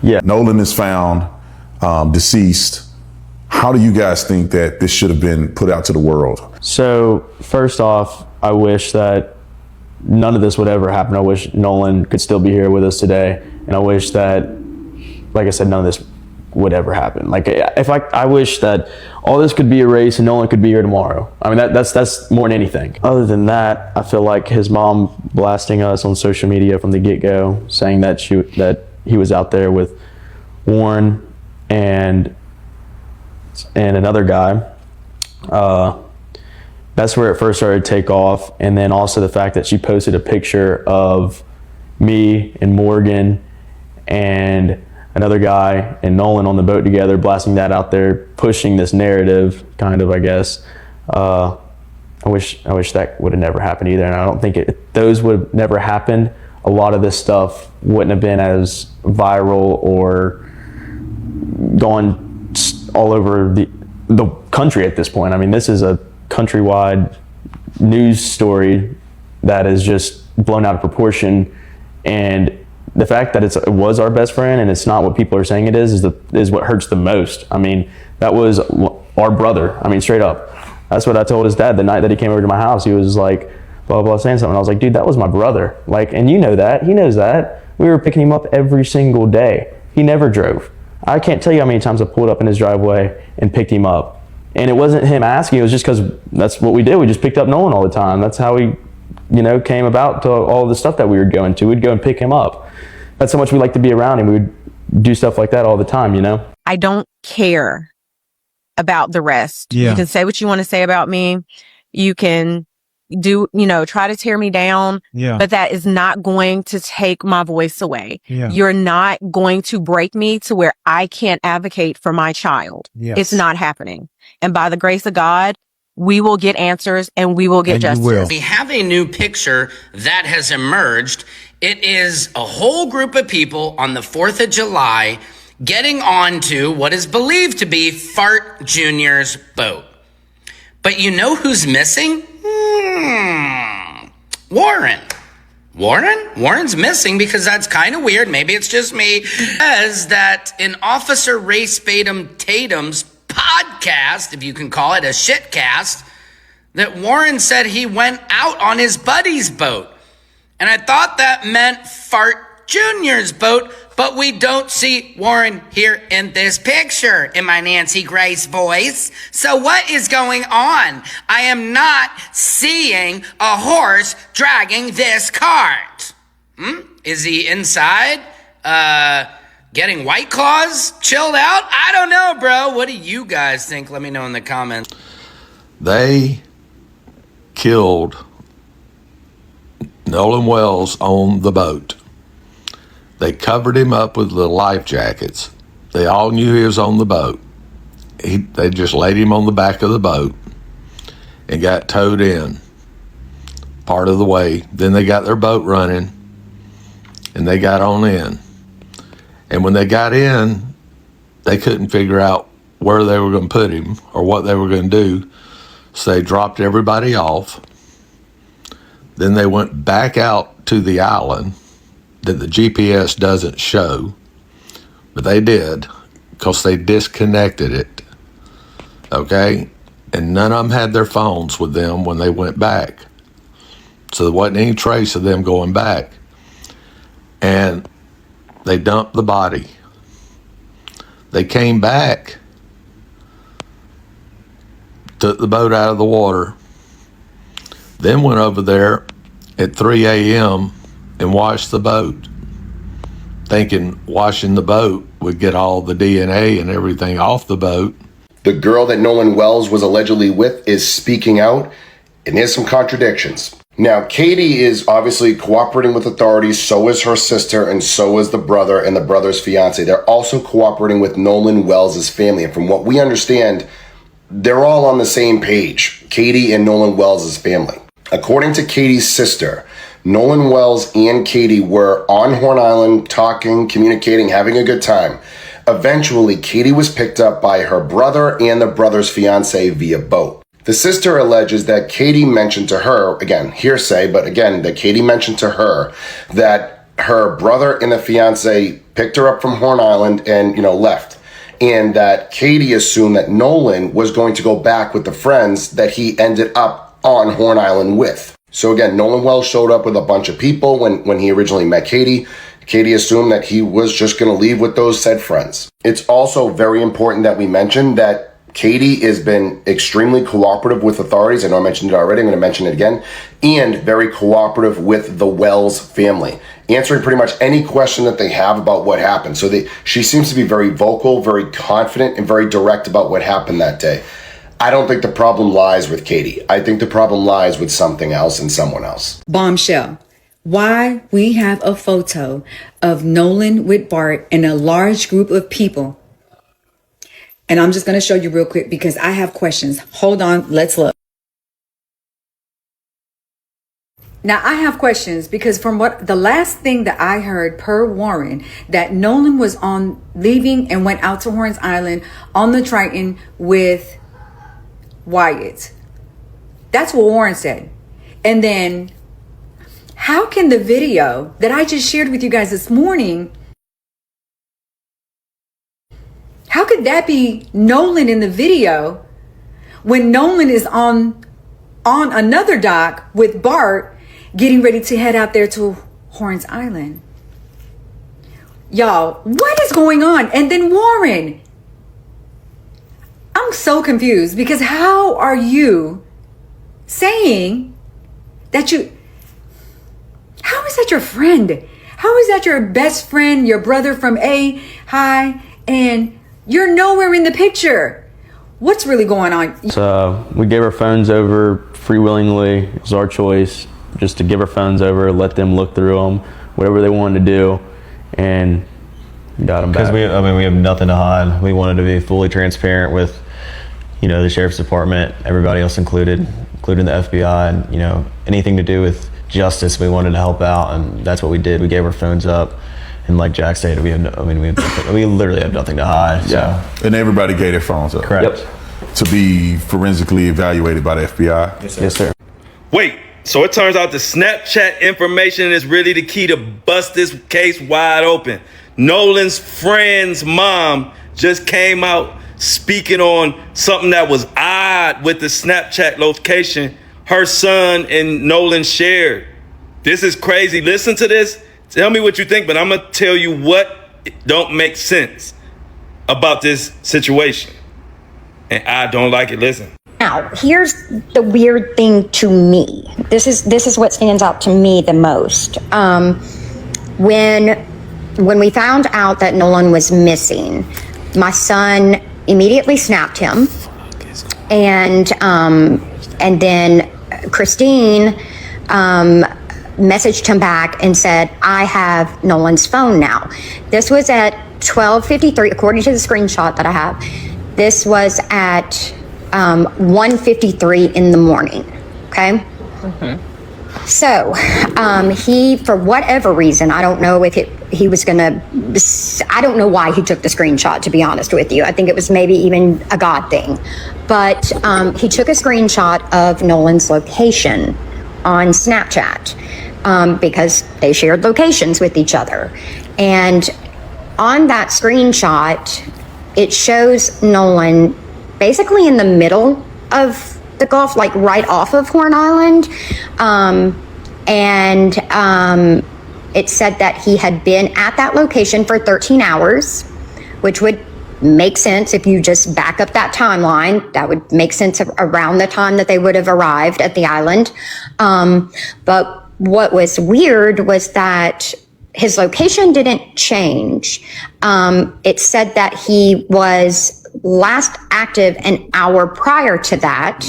Yeah. Nolan is found deceased. How do you guys think that this should have been put out to the world? So first off, I wish that none of this would ever happen. I wish Nolan could still be here with us today. And I wish that, like I said, none of this would ever happen. Like, I wish that all this could be erased and Nolan could be here tomorrow. I mean, that's more than anything. Other than that, I feel like his mom blasting us on social media from the get-go, saying that he was out there with Warren and another guy. That's where it first started to take off. And then also the fact that she posted a picture of me and Morgan and another guy and Nolan on the boat together, blasting that out there, pushing this narrative, kind of, I guess. I wish that would have never happened either. And I don't think those would have never happened, a lot of this stuff wouldn't have been as viral or gone all over the country at this point. I mean, this is a countrywide news story that is just blown out of proportion, and the fact that it was our best friend and it's not what people are saying it is what hurts the most. I mean, that was our brother. I mean, straight up. That's what I told his dad the night that he came over to my house. He was like, blah, blah, saying something. I was like, dude, that was my brother. Like, and you know that. He knows that. We were picking him up every single day. He never drove. I can't tell you how many times I pulled up in his driveway and picked him up. And it wasn't him asking. It was just because that's what we did. We just picked up Nolan all the time. That's how we, came about to all the stuff that we were going to. We'd go and pick him up. That's how much we like to be around him. We would do stuff like that all the time, I don't care about the rest. Yeah. You can say what you want to say about me. You can do, try to tear me down. Yeah. But that is not going to take my voice away. Yeah. You're not going to break me to where I can't advocate for my child. Yes. It's not happening. And by the grace of God, we will get answers and we will get justice. We have a new picture that has emerged. It is a whole group of people on the 4th of July getting onto what is believed to be Fart Jr.'s boat. But you know who's missing? Warren. Warren's missing because that's kind of weird. Maybe it's just me. Says that in Officer Ray Spadum Tatum's podcast, if you can call it a shitcast, that Warren said he went out on his buddy's boat. And I thought that meant Fart Jr.'s boat, but we don't see Warren here in this picture in my Nancy Grace voice. So what is going on? I am not seeing a horse dragging this cart. Is he inside? Getting White Claws? Chilled out? I don't know, bro. What do you guys think? Let me know in the comments. They killed Nolan Wells on the boat. They covered him up with the life jackets. They all knew he was on the boat. They just laid him on the back of the boat and got towed in part of the way. Then they got their boat running and they got on in. And when they got in, they couldn't figure out where they were going to put him or what they were going to do. So they dropped everybody off. Then they went back out to the island that the GPS doesn't show, but they did because they disconnected it, okay? And none of them had their phones with them when they went back. So there wasn't any trace of them going back. And they dumped the body. They came back, took the boat out of the water, then went over there at 3 a.m. and washed the boat, thinking washing the boat would get all the DNA and everything off the boat. The girl that Nolan Wells was allegedly with is speaking out, and there's some contradictions. Now, Katie is obviously cooperating with authorities, so is her sister, and so is the brother and the brother's fiance. They're also cooperating with Nolan Wells' family, and from what we understand, they're all on the same page, Katie and Nolan Wells' family. According to Katie's sister, Nolan Wells and Katie were on Horn Island talking, communicating, having a good time. Eventually, Katie was picked up by her brother and the brother's fiance via boat. The sister alleges that Katie mentioned to her, again, hearsay, but again, that Katie mentioned to her that her brother and the fiance picked her up from Horn Island and, left. And that Katie assumed that Nolan was going to go back with the friends that he ended up on Horn Island with. So again, Nolan Wells showed up with a bunch of people when he originally met Katie. Katie assumed that he was just going to leave with those said friends. It's also very important that we mention that Katie has been extremely cooperative with authorities. I know I mentioned it already. I'm going to mention it again. And very cooperative with the Wells family, answering pretty much any question that they have about what happened. So she seems to be very vocal, very confident, and very direct about what happened that day. I don't think the problem lies with Katie. I think the problem lies with something else and someone else. Bombshell. Why we have a photo of Nolan with Bart and a large group of people. And I'm just going to show you real quick because I have questions. Hold on. Let's look. Now, I have questions because from what the last thing that I heard per Warren, that Nolan was on leaving and went out to Horns Island on the Triton with Wyatt. That's what Warren said. And then how can the video that I just shared with you guys this morning, how could that be Nolan in the video when Nolan is on another dock with Bart getting ready to head out there to Horns Island? Y'all, what is going on? And then Warren, I'm so confused because how are you saying that how is that your friend? How is that your best friend, your brother from High, and you're nowhere in the picture? What's really going on? So we gave our phones over free willingly. It was our choice just to give our phones over, let them look through them, whatever they wanted to do, and got them back. Because we have nothing to hide. We wanted to be fully transparent with, the sheriff's department, everybody else including the FBI, and anything to do with justice. We wanted to help out, and that's what we did. We gave our phones up, and like Jack stated, we literally have nothing to hide. Yeah, And everybody gave their phones up. Correct. Yep. To be forensically evaluated by the FBI. Yes, sir. Wait, so it turns out the Snapchat information is really the key to bust this case wide open. Nolan's friend's mom just came out speaking on something that was odd with the Snapchat location her son and Nolan shared. This is crazy. Listen to this. Tell me what you think, but I'm going to tell you what don't make sense about this situation. And I don't like it. Listen. Now, here's the weird thing to me. This is what stands out to me the most. When we found out that Nolan was missing, my son immediately snapped him, and then Christine messaged him back and said, "I have Nolan's phone now." This was at 12:53, according to the screenshot that I have. This was at 1:53 in the morning. Okay. Mm-hmm. So he, for whatever reason, I don't know if he was gonna, I don't know why he took the screenshot, to be honest with you. I think it was maybe even a God thing. But he took a screenshot of Nolan's location on Snapchat because they shared locations with each other. And on that screenshot, it shows Nolan basically in the middle of the Gulf, like right off of Horn Island. It said that he had been at that location for 13 hours, which would make sense if you just back up that timeline. That would make sense around the time that they would have arrived at the island. But what was weird was that his location didn't change. It said that he was last active an hour prior to that.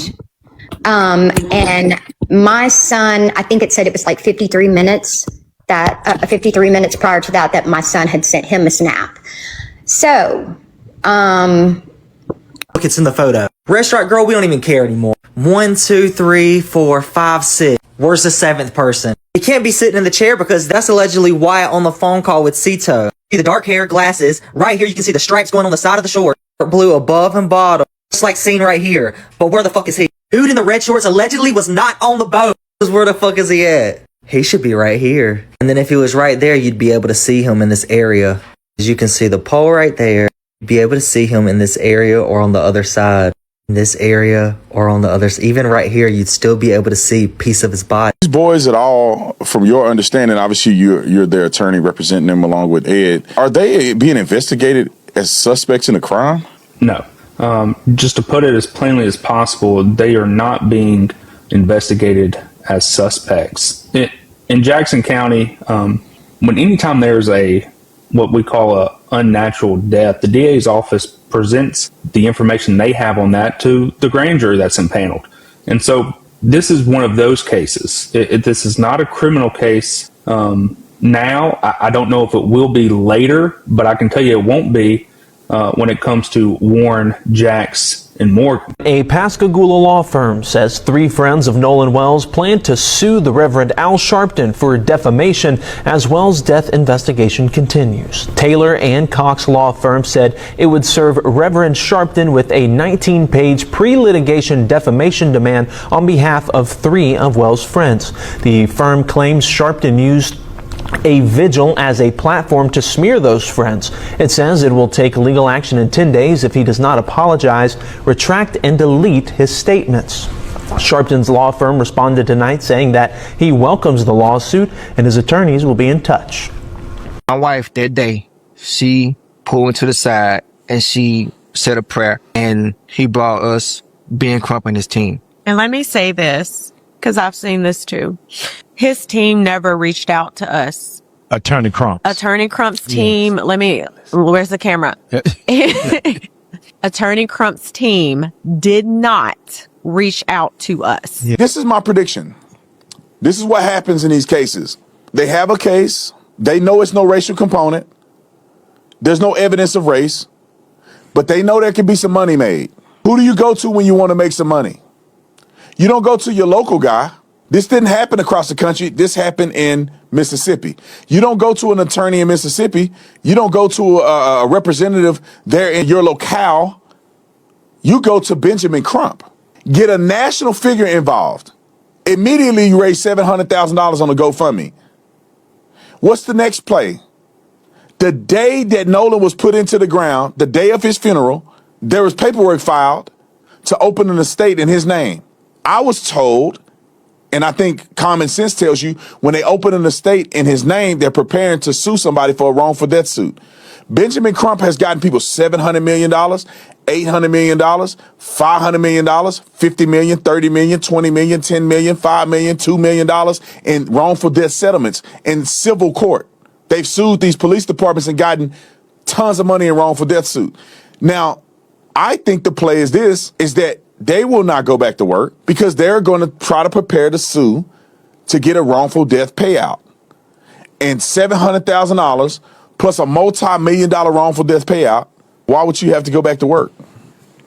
And my son, I think it said it was like 53 minutes that 53 minutes prior to that my son had sent him a snap. So, look, it's in the photo. Restaurant girl, we don't even care anymore. 1, 2, 3, 4, 5, 6. Where's the 7th person? He can't be sitting in the chair because that's allegedly Wyatt on the phone call with Cito. See the dark hair, glasses. Right here, you can see the stripes going on the side of the short. Blue above and bottom. Just like seen right here. But where the fuck is he? Dude in the red shorts allegedly was not on the boat. Where the fuck is he at? He should be right here. And then if he was right there, you'd be able to see him in this area. As you can see the pole right there, you'd be able to see him in this area or on the other side. In this area or on the other side. Even right here, you'd still be able to see a piece of his body. These boys at all, from your understanding, obviously you're their attorney representing them along with Ed. Are they being investigated as suspects in a crime? No. Just to put it as plainly as possible, they are not being investigated as suspects. In Jackson County, anytime there's what we call a unnatural death, the DA's office presents the information they have on that to the grand jury that's impaneled. And so this is one of those cases. This is not a criminal case now. I don't know if it will be later, but I can tell you it won't be when it comes to Warren, Jax, and Morgan. A Pascagoula law firm says 3 friends of Nolan Wells plan to sue the Reverend Al Sharpton for defamation as Wells' death investigation continues. Taylor and Cox law firm said it would serve Reverend Sharpton with a 19-page pre-litigation defamation demand on behalf of 3 of Wells' friends. The firm claims Sharpton used a vigil as a platform to smear those friends. It says it will take legal action in 10 days if he does not apologize, retract, and delete his statements. Sharpton's law firm responded tonight saying that he welcomes the lawsuit and his attorneys will be in touch. My wife that day, she pulled to the side and she said a prayer, and he brought us Ben Crump and his team. And let me say this, because I've seen this too. His team never reached out to us. Attorney Crump's team. Yes. Where's the camera? Attorney Crump's team did not reach out to us. Yeah. This is my prediction. This is what happens in these cases. They have a case. They know it's no racial component. There's no evidence of race, but they know there can be some money made. Who do you go to when you want to make some money? You don't go to your local guy. This didn't happen across the country. This happened in Mississippi. You don't go to an attorney in Mississippi. You don't go to a representative there in your locale. You go to Benjamin Crump. Get a national figure involved. Immediately you raise $700,000 on a GoFundMe. What's the next play? The day that Nolan was put into the ground, the day of his funeral, there was paperwork filed to open an estate in his name. I was told, and I think common sense tells you, when they open an estate in his name, they're preparing to sue somebody for a wrongful death suit. Benjamin Crump has gotten people $700 million, $800 million, $500 million, $50 million, $30 million, $20 million, $10 million, $5 million, $2 million in wrongful death settlements in civil court. They've sued these police departments and gotten tons of money in wrongful death suit. Now, I think the play is that they will not go back to work because they're going to try to prepare to sue to get a wrongful death payout. And $700,000 plus a multi-million-dollar wrongful death payout, why would you have to go back to work?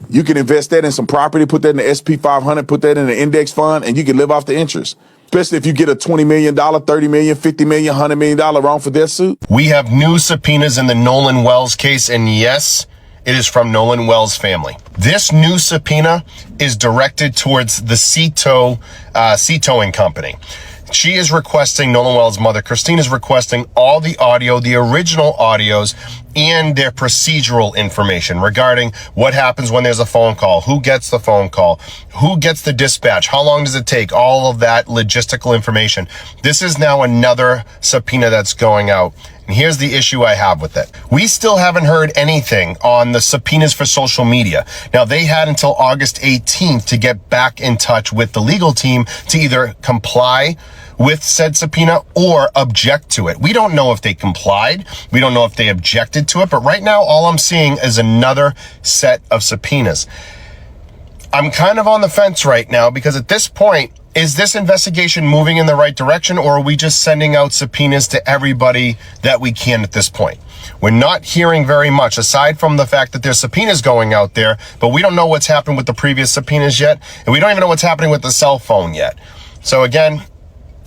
You can invest that in some property, put that in the SP 500, put that in an index fund, and you can live off the interest. Especially if you get a $20 million, $30 million, $50 million, $100 million wrongful death suit. We have new subpoenas in the Nolan Wells case, and yes, it is from Nolan Wells' family. This new subpoena is directed towards the Towing Company. She is requesting, Nolan Wells' mother, Christine, is requesting all the audio, the original audios, and their procedural information regarding what happens when there's a phone call, who gets the phone call, who gets the dispatch, how long does it take, all of that logistical information. This is now another subpoena that's going out. And here's the issue I have with it. We still haven't heard anything on the subpoenas for social media. Now, they had until August 18th to get back in touch with the legal team to either comply with said subpoena or object to it. We don't know if they complied. We don't know if they objected to it. But right now, all I'm seeing is another set of subpoenas. I'm kind of on the fence right now because at this point, is this investigation moving in the right direction, or are we just sending out subpoenas to everybody that we can at this point? We're not hearing very much, aside from the fact that there's subpoenas going out there, but we don't know what's happened with the previous subpoenas yet, and we don't even know what's happening with the cell phone yet. So again,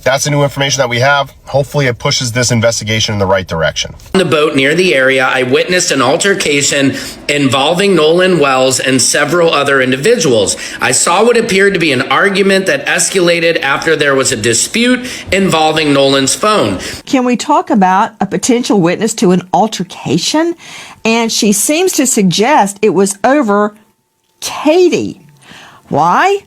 That's the new information that we have. Hopefully it pushes this investigation in the right direction. On the boat near the area, I witnessed an altercation involving Nolan Wells and several other individuals. I saw what appeared to be an argument that escalated after there was a dispute involving Nolan's phone. Can we talk about a potential witness to an altercation? And she seems to suggest it was over Katie. Why?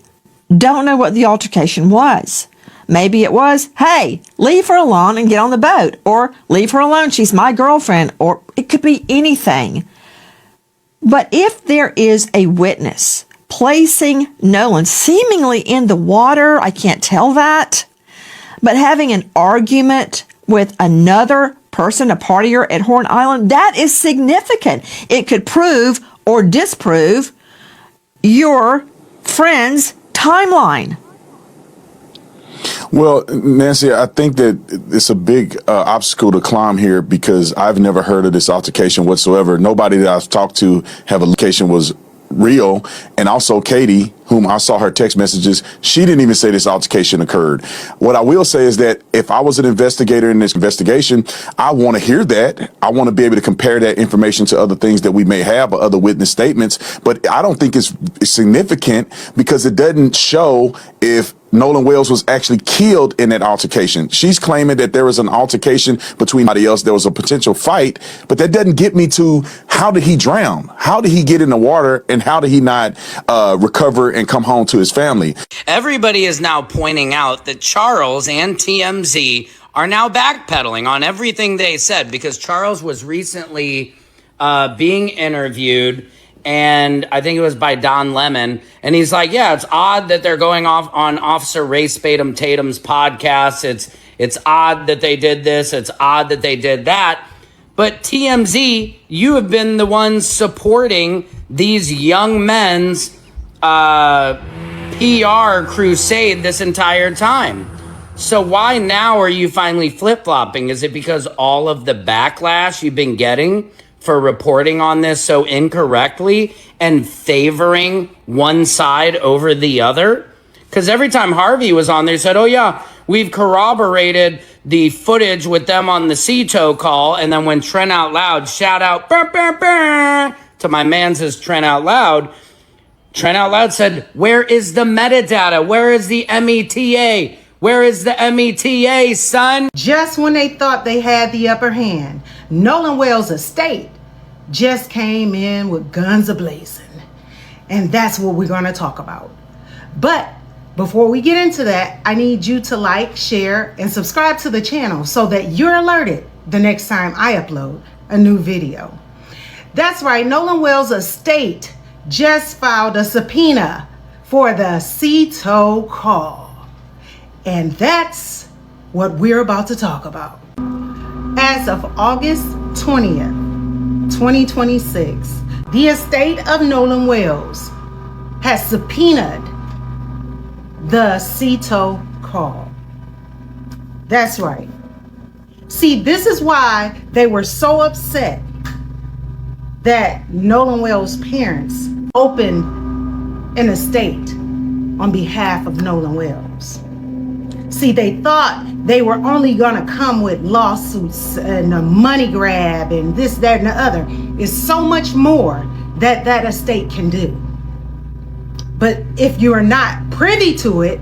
Don't know what the altercation was. Maybe it was, hey, leave her alone and get on the boat. Or leave her alone, she's my girlfriend. Or it could be anything. But if there is a witness placing Nolan seemingly in the water, I can't tell that, but having an argument with another person, a partier at Horn Island, that is significant. It could prove or disprove your friend's timeline. Well, Nancy, I think that it's a big obstacle to climb here because I've never heard of this altercation whatsoever. Nobody that I've talked to have a location was real. And also Katie, whom I saw her text messages, she didn't even say this altercation occurred. What I will say is that if I was an investigator in this investigation, I want to hear that. I want to be able to compare that information to other things that we may have or other witness statements. But I don't think it's significant because it doesn't show if Nolan Wells was actually killed in that altercation. She's claiming that there was an altercation between somebody else. There was a potential fight, but that doesn't get me to how did he drown? How did he get in the water? And how did he not recover and come home to his family? Everybody is now pointing out that Charles and TMZ are now backpedaling on everything they said because Charles was recently being interviewed, and I think it was by Don Lemon, and he's like, yeah, it's odd that they're going off on Officer Ray Spadum Tatum's podcast. It's odd that they did this. It's odd that they did that. But TMZ, you have been the ones supporting these young men's PR crusade this entire time. So why now are you finally flip-flopping? Is it because all of the backlash you've been getting for reporting on this so incorrectly and favoring one side over the other? Because every time Harvey was on there, he said, oh yeah, we've corroborated the footage with them on the CETO call. And then when Trent Out Loud, shout out burr, burr, burr, to my man says Trent Out Loud said, where is the metadata? Where is the META? Where is the META, son? Just when they thought they had the upper hand, Nolan Wells' estate just came in with guns a-blazing. And that's what we're going to talk about. But before we get into that, I need you to like, share, and subscribe to the channel so that you're alerted the next time I upload a new video. That's right, Nolan Wells' estate just filed a subpoena for the CETO call. And that's what we're about to talk about. As of August 20th, 2026, the estate of Nolan Wells has subpoenaed the CETO call. That's right. See, this is why they were so upset that Nolan Wells' parents opened an estate on behalf of Nolan Wells. See, they thought they were only gonna come with lawsuits and a money grab and this, that, and the other. It's so much more that that estate can do. But if you are not privy to it,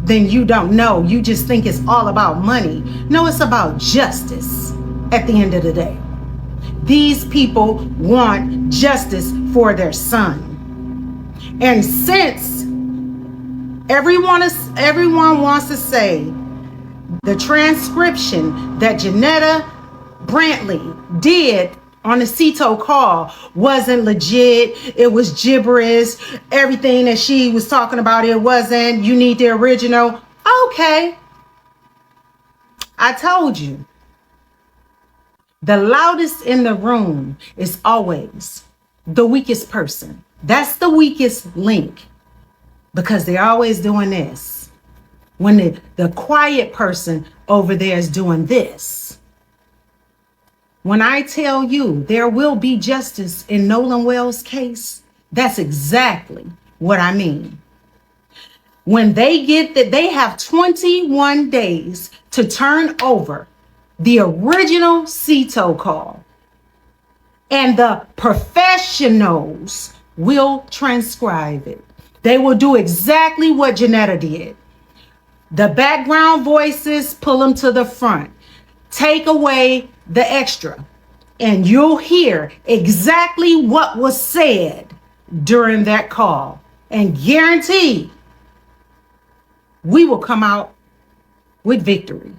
then you don't know. You just think it's all about money. No, it's about justice at the end of the day. These people want justice for their son. And since everyone wants to say the transcription that Janetta Brantley did on the CETO call wasn't legit, it was gibberish, everything that she was talking about, it wasn't, you need the original. Okay, I told you. The loudest in the room is always the weakest person. That's the weakest link, because they're always doing this when the quiet person over there is doing this. When I tell you there will be justice in Nolan Wells' case, that's exactly what I mean. When they get that, they have 21 days to turn over the original CETO call. And the professionals will transcribe it. They will do exactly what Janetta did. The background voices, pull them to the front. Take away the extra. And you'll hear exactly what was said during that call. And guarantee we will come out with victory.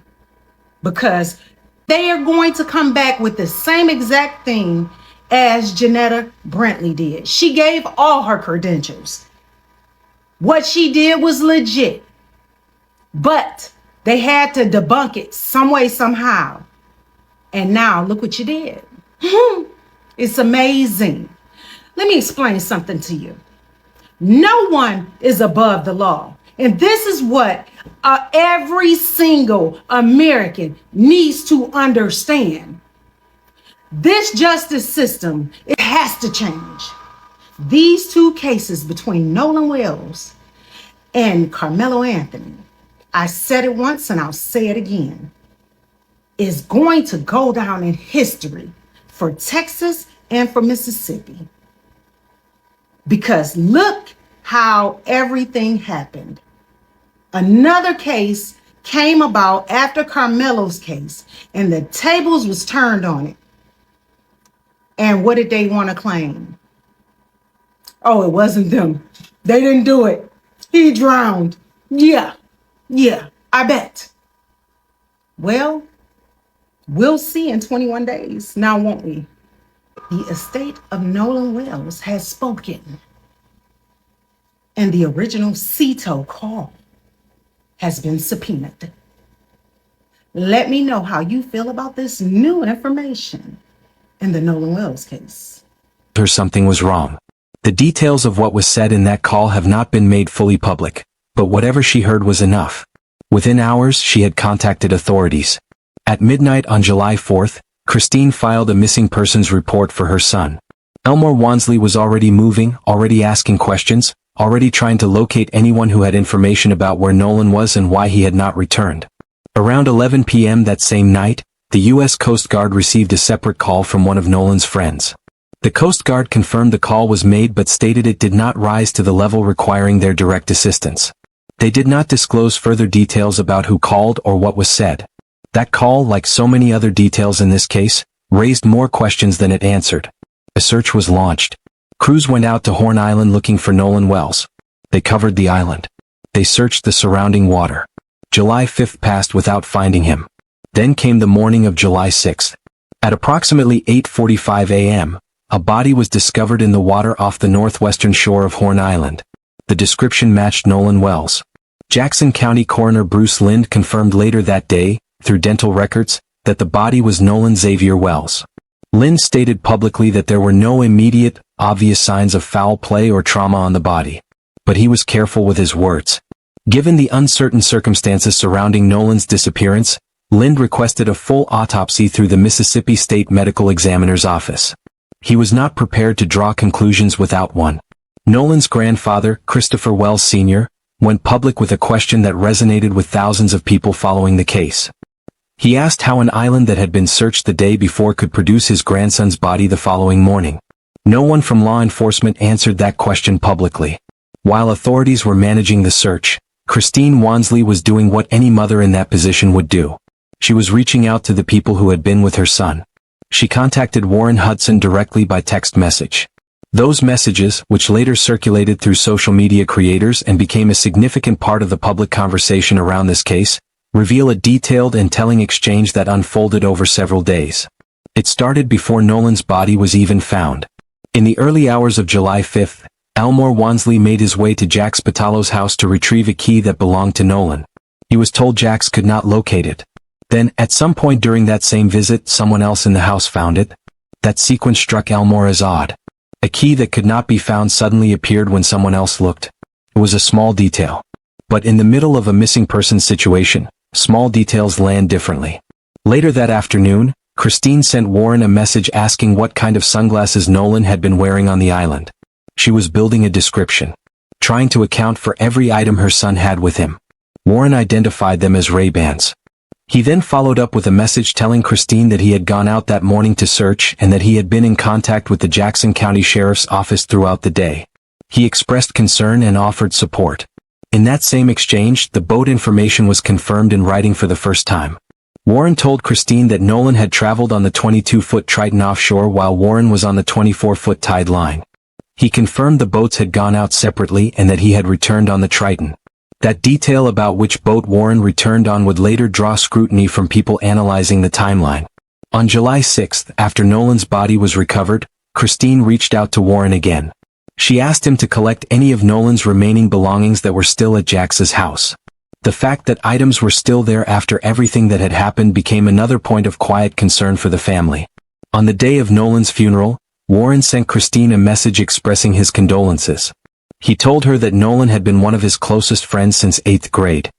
Because they are going to come back with the same exact thing as Janetta Brantley did. She gave all her credentials. What she did was legit. But they had to debunk it some way, somehow. And now look what you did. It's amazing. Let me explain something to you. No one is above the law. And this is what every single American needs to understand. This justice system, it has to change. These two cases between Nolan Wells and Carmelo Anthony, I said it once and I'll say it again, is going to go down in history for Texas and for Mississippi. Because look how everything happened. Another case came about after Carmelo's case, and the tables was turned on it. And what did they want to claim? Oh, it wasn't them. They didn't do it. He drowned. Yeah, I bet. Well, we'll see in 21 days. Now, won't we? The estate of Nolan Wells has spoken. And the original CETO call has been subpoenaed. Let me know how you feel about this new information in the Nolan Wells case. Her something was wrong. The details of what was said in that call have not been made fully public, but whatever she heard was enough. Within hours, she had contacted authorities. At midnight on July 4th, Christine filed a missing persons report for her son. Elmore Wansley was already moving, already asking questions, already trying to locate anyone who had information about where Nolan was and why he had not returned. Around 11 p.m. that same night, the U.S. Coast Guard received a separate call from one of Nolan's friends. The Coast Guard confirmed the call was made but stated it did not rise to the level requiring their direct assistance. They did not disclose further details about who called or what was said. That call, like so many other details in this case, raised more questions than it answered. A search was launched. Crews went out to Horn Island looking for Nolan Wells. They covered the island. They searched the surrounding water. July 5th passed without finding him. Then came the morning of July 6th. At approximately 8:45 a.m., a body was discovered in the water off the northwestern shore of Horn Island. The description matched Nolan Wells. Jackson County Coroner Bruce Lind confirmed later that day, through dental records, that the body was Nolan Xavier Wells. Lind stated publicly that there were no immediate, obvious signs of foul play or trauma on the body. But he was careful with his words. Given the uncertain circumstances surrounding Nolan's disappearance, Lind requested a full autopsy through the Mississippi State Medical Examiner's Office. He was not prepared to draw conclusions without one. Nolan's grandfather, Christopher Wells Sr., went public with a question that resonated with thousands of people following the case. He asked how an island that had been searched the day before could produce his grandson's body the following morning. No one from law enforcement answered that question publicly. While authorities were managing the search, Christine Wansley was doing what any mother in that position would do. She was reaching out to the people who had been with her son. She contacted Warren Hudson directly by text message. Those messages, which later circulated through social media creators and became a significant part of the public conversation around this case, reveal a detailed and telling exchange that unfolded over several days. It started before Nolan's body was even found. In the early hours of July 5th, Elmore Wansley made his way to Jax Patalo's house to retrieve a key that belonged to Nolan. He was told Jax could not locate it. Then, at some point during that same visit, someone else in the house found it. That sequence struck Elmore as odd. A key that could not be found suddenly appeared when someone else looked. It was a small detail. But in the middle of a missing person situation, small details land differently. Later that afternoon, Christine sent Warren a message asking what kind of sunglasses Nolan had been wearing on the island. She was building a description. trying to account for every item her son had with him. Warren identified them as Ray-Bans. He then followed up with a message telling Christine that he had gone out that morning to search and that he had been in contact with the Jackson County Sheriff's Office throughout the day. He expressed concern and offered support. In that same exchange, the boat information was confirmed in writing for the first time. Warren told Christine that Nolan had traveled on the 22-foot Triton offshore while Warren was on the 24-foot tide line. He confirmed the boats had gone out separately and that he had returned on the Triton. That detail about which boat Warren returned on would later draw scrutiny from people analyzing the timeline. On July 6th, after Nolan's body was recovered, Christine reached out to Warren again. She asked him to collect any of Nolan's remaining belongings that were still at Jax's house. The fact that items were still there after everything that had happened became another point of quiet concern for the family. On the day of Nolan's funeral, Warren sent Christine a message expressing his condolences. He told her that Nolan had been one of his closest friends since 8th grade.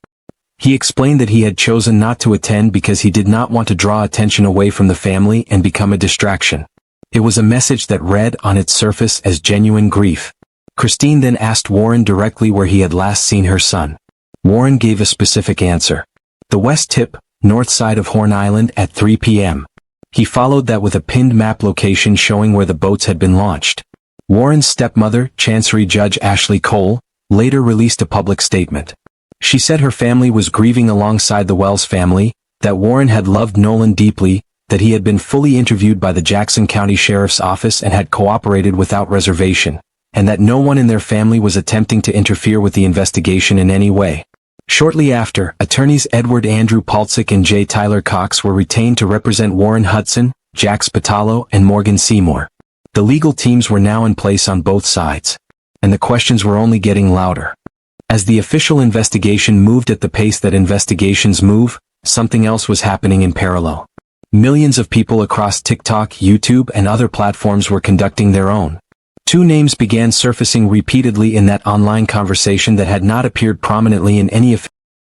He explained that he had chosen not to attend because he did not want to draw attention away from the family and become a distraction. It was a message that read on its surface as genuine grief. Christine then asked Warren directly where he had last seen her son. Warren gave a specific answer. The west tip, north side of Horn Island at 3 p.m. He followed that with a pinned map location showing where the boats had been launched. Warren's stepmother, Chancery Judge Ashley Cole, later released a public statement. She said her family was grieving alongside the Wells family, that Warren had loved Nolan deeply, that he had been fully interviewed by the Jackson County Sheriff's Office and had cooperated without reservation, and that no one in their family was attempting to interfere with the investigation in any way. Shortly after, attorneys Edward Andrew Paltzik and J. Tyler Cox were retained to represent Warren Hudson, Jack Spatalo, and Morgan Seymour. The legal teams were now in place on both sides, and the questions were only getting louder. As the official investigation moved at the pace that investigations move, something else was happening in parallel. Millions of people across TikTok, YouTube, and other platforms were conducting their own. Two names began surfacing repeatedly in that online conversation that had not appeared prominently in any official